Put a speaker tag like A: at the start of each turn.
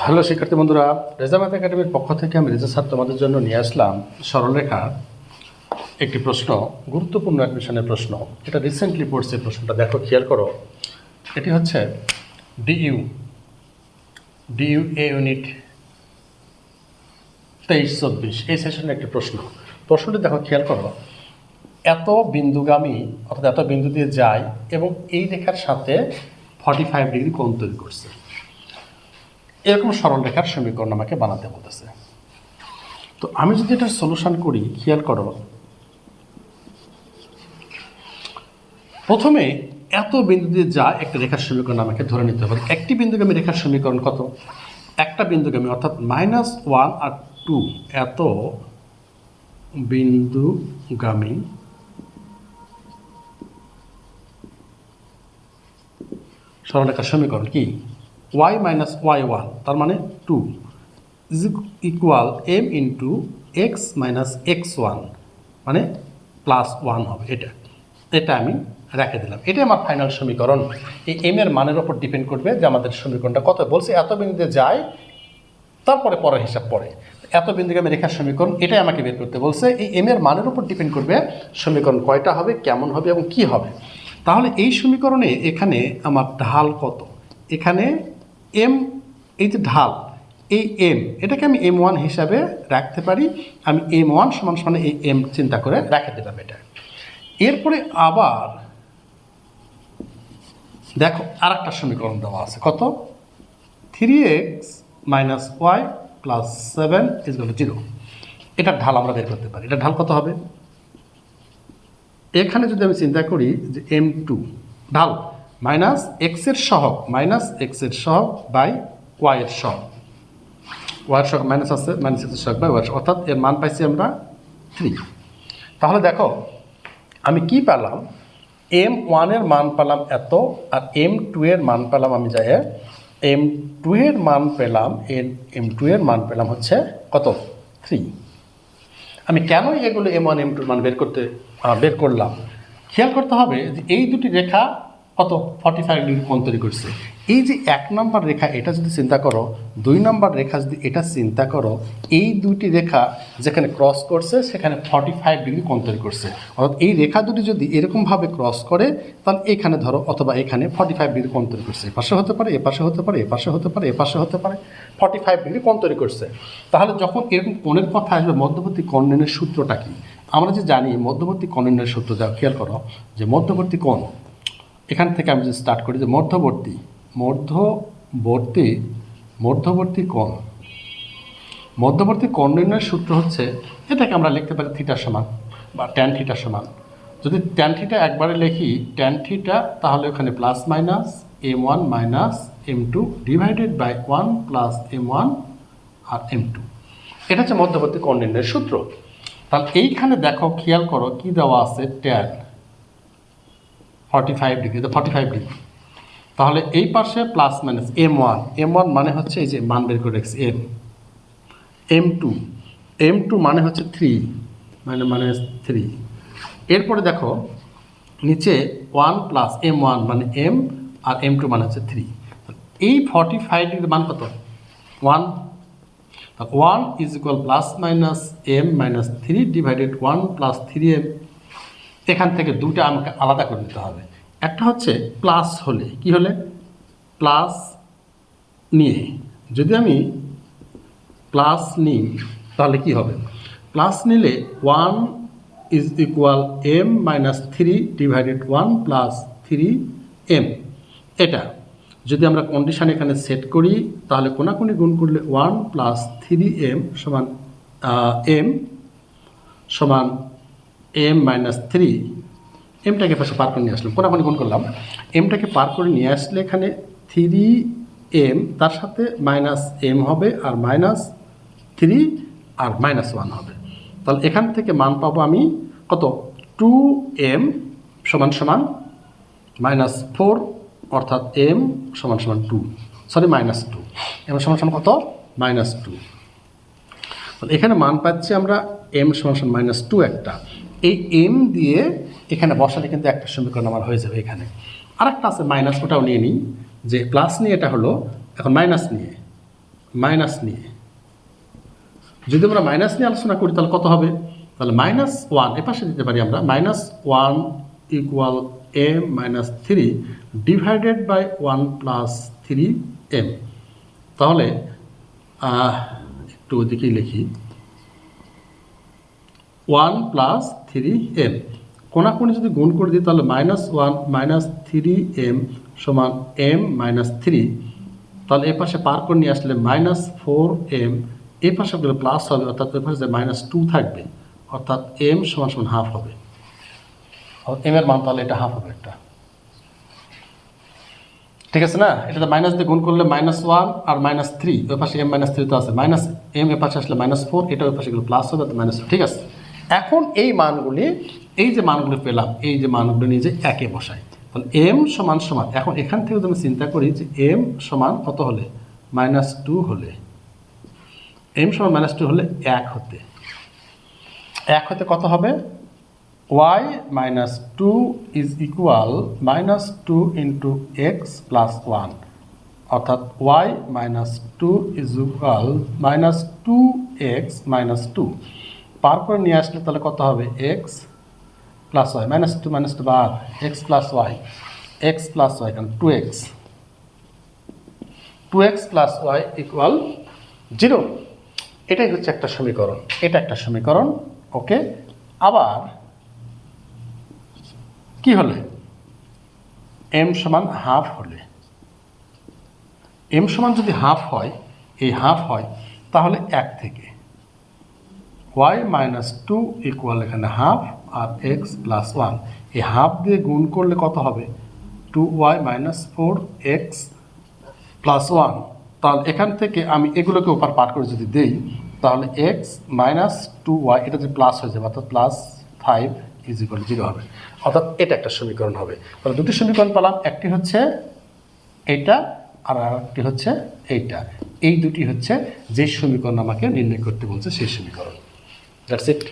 A: Hello শিক্ষার্থী বন্ধুরা, Reza math একাডেমির পক্ষ থেকে আমি রেজা স্যার তোমাদের জন্য নিয়ে আসলাম সরলরেখা একটি প্রশ্ন, গুরুত্বপূর্ণ অ্যাডমিশনের প্রশ্ন। এটা রিসেন্টলি পড়ছে প্রশ্নটা, দেখো খেয়াল করো। এটি হচ্ছে ডিইউ এ ইউনিট 23-24 এই সেশনের একটি প্রশ্ন। প্রশ্নটি দেখো খেয়াল করো, এত বিন্দুগামী অর্থাৎ এত বিন্দু দিয়ে যায় এবং এই রেখার সাথে 45 ডিগ্রি কোণ তৈরি করছে, এরকম সরলরেখার সমীকরণ আমাকে বানাতে বলতেছে। তো আমি যদি এটার সলিউশন করি, খেয়াল করো, প্রথমে এত বিন্দু দিয়ে যা একটা রেখার সমীকরণ আমাকে ধরে নিতে হবে। একটি বিন্দুগামী রেখার সমীকরণ কত? একটা বিন্দুগামী অর্থাৎ -1 আর 2 এত বিন্দুগামী সরলরেখার সমীকরণ কি? y - y1 তার মানে 2 is equal m into x - x1 মানে +1 হবে। এটা আমি রেখে দিলাম। এটাই আমার ফাইনাল সমীকরণ। এই m এর মানের ওপর ডিপেন্ড করবে যে আমাদের সমীকরণটা কত। বলছে এত বিন্দুতে যায়, তারপরে পরের হিসাব পরে এত বিন্দুগামী রেখার সমীকরণ, এটাই আমাকে বের করতে বলছে। এই m এর মানের উপর ডিপেন্ড করবে সমীকরণ কয়টা হবে, কেমন হবে এবং কি হবে। তাহলে এই সমীকরণে এখানে আমার ঢাল কত? এখানে m, এই যে ঢাল, এই m, এটাকে আমি m1 হিসাবে রাখতে পারি। আমি m1 সমান এই m চিন্তা করে রেখে দিলাম এটা। এরপরে আবার দেখো আর একটা সমীকরণ দেওয়া আছে, কত? 3x - y + 7 = 0। এটার ঢাল আমরা বের করতে পারি। এটার ঢাল কত হবে? এখানে যদি আমি চিন্তা করি যে m2 ঢাল -x এর সহগ বাই y এর সহগ, y এর সহগ মাইনাস আছে, -x এর সহগ বাই y এর সহগ, অর্থাৎ এর মান পাইছি আমরা 3। তাহলে দেখো আমি কি পেলাম? m1 এর মান পেলাম এত, আর m2 এর মান পেলাম, আমি যাই m2 এর মান পেলাম, m2 এর মান পেলাম হচ্ছে কত? 3। আমি কেন এগুলো m1 m2 মান বের করলাম? খেয়াল করতে হবে যে এই দুটি রেখা কত 45 ডিগ্রি কোণ তৈরি করছে। এই যে 1 নম্বর রেখা, এটা যদি চিন্তা করো, 2 নম্বর রেখা যদি এটা চিন্তা করো, এই দুটি রেখা যেখানে ক্রস করছে সেখানে 45 ডিগ্রি কোণ তৈরি করছে। অর্থাৎ এই রেখা দুটি যদি এরকমভাবে ক্রস করে, তাহলে এখানে ধরো অথবা এখানে 45 ডিগ্রি কোণ তৈরি করছে। এপাশে হতে পারে, এপাশে হতে পারে, এপাশে হতে পারে, এপাশে হতে পারে, 45 ডিগ্রি কোণ তৈরি করছে। তাহলে যখন এরকম কোণের কথা আসবে, মধ্যবর্তী কোণ নির্ণয়ের সূত্রটা কি? আমরা যে জানি মধ্যবর্তী কোণ নির্ণয়ের সূত্র, যা খেয়াল করো যে মধ্যবর্তী কোণ, এখান থেকে আমি যদি স্টার্ট করি যে মধ্যবর্তী কোণ নির্ণয়ের সূত্র হচ্ছে, এটাকে আমরা লিখতে পারি থিটা সমান বা ট্যান থিটা সমান। যদি ট্যান থিটা একবারে লিখি, ট্যান থিটা, তাহলে ওখানে plus minus m1 - m2 divided by 1 plus m1 আর m2। এটা হচ্ছে মধ্যবর্তী কোণ নির্ণয়ের সূত্র। তাহলে এইখানে দেখো খেয়াল করো কি দেওয়া আছে, ট্যান 45 ডিগ্রি, তো 45 ডিগ্রি। তাহলে এই পাশে প্লাস মাইনাস m1 মানে হচ্ছে এই যে মান বের করে রেখেছি m2 মানে হচ্ছে 3 -3। এরপরে দেখো নিচে 1 প্লাস m1 মানে m আর m2 মানে হচ্ছে 3। এই 45 ডিগ্রির মান কত? 1। 1 is equal plus minus m - 3 divided 1 plus 3m। এখান থেকে দুটো আমাকে আলাদা করে নিতে হবে। একটা হচ্ছে প্লাস হলে, কি হলে? প্লাস নিয়ে যদি আমি প্লাস নিই, তাহলে কি হবে? প্লাস নিলে 1 is equal m - 3 divided 1 plus 3m। এটা যদি আমরা কন্ডিশন এখানে সেট করি, তাহলে কোনাকুনি গুণ করলে 1 প্লাস 3m সমান m সমান m - 3। এমটাকে পাশে পার করে নিয়ে আসলাম, কোনাকুনি গুণ করলাম, এমটাকে পার করে নিয়ে আসলে এখানে 3m, তার সাথে -m হবে, আর -3 আর -1 হবে। তাহলে এখান থেকে মান পাবো আমি কত? 2m সমান -4, অর্থাৎ m সমান 2, সরি -2, m সমান কত? -2। তাহলে এখানে মান পাচ্ছি আমরা m সমান -2 একটা। এই m দিয়ে এখানে বসালে কিন্তু একটা সমীকরণ আমার হয়ে যাবে। এখানে আরেকটা আছে মাইনাস, ওটাও নিয়ে নিই, যে প্লাস নিয়ে এটা হলো, এখন মাইনাস নিয়ে মাইনাস নিয়ে, যদি আমরা মাইনাস নিয়ে আলোচনা করি তাহলে কত হবে, তাহলে -1 এপাশে দিতে পারি আমরা, -1 equal m minus 3 divided by 1 plus 3m। তাহলে একটু ওদিকেই লিখি, 1 প্লাস 3m কোনাকুনি যদি গুণ করে দিই তাহলে -1 মাইনাস 3m সমান m মাইনাস 3, তাহলে এ পাশে পার করে নিয়ে আসলে -4m, এই পাশে গেলে প্লাস হবে, অর্থাৎ ওই পাশে -2 থাকবে, অর্থাৎ m সমান হাফ হবে। m এর মান তাহলে এটা হাফ হবে একটা, ঠিক আছে না? এটা মাইনাস দিয়ে গুণ করলে -1 আর -3, ওই পাশে m মাইনাস 3 তো আছে, মাইনাস m এর পাশে আসলে -4, এটা ওই পাশে গেলে প্লাস হবে, মাইনাস, ঠিক আছে। এখন এই মানগুলি, এই যে মানগুলি পেলাম, এই যে মানগুলো নিয়ে যে একে বসাই, তাহলে m সমান, এখন এখান থেকে যদি আমি চিন্তা করি যে m সমান কত হলে, -2 হলে, m সমান -2 হলে 1 হতে কত হবে, y minus 2 is equal -2 into x plus 1, অর্থাৎ y minus 2 is equal -2x minus 2, পার করে নিয়ে আসলে তাহলে কত হবে, x plus y, -2 বার x plus y কারণ 2x plus y equal 0। এটাই হচ্ছে একটা সমীকরণ, এটা একটা সমীকরণ, ওকে। আবার কি হলে, m সমান হাফ হলে, m সমান যদি হাফ হয়, এই হাফ হয়, তাহলে 1 থেকে y মাইনাস 2 ইকুয়াল এখানে হাফ আর x প্লাস 1, এই হাফ দিয়ে গুণ করলে কত হবে, 2y মাইনাস 4x প্লাস 1। তাহলে এখান থেকে আমি এগুলোকে ওপার পার করে যদি দেই, তাহলে x মাইনাস 2y এটা যদি প্লাস হয়ে যাবে, অর্থাৎ +5 ইজ ইকুয়াল 0 হবে, অর্থাৎ এটা একটা সমীকরণ হবে। তাহলে দুটি সমীকরণ পেলাম, একটি হচ্ছে এইটা আর আরেকটি হচ্ছে এইটা, এই দুটি হচ্ছে যে সমীকরণ আমাকে নির্ণয় করতে বলছে সেই সমীকরণ। That's it.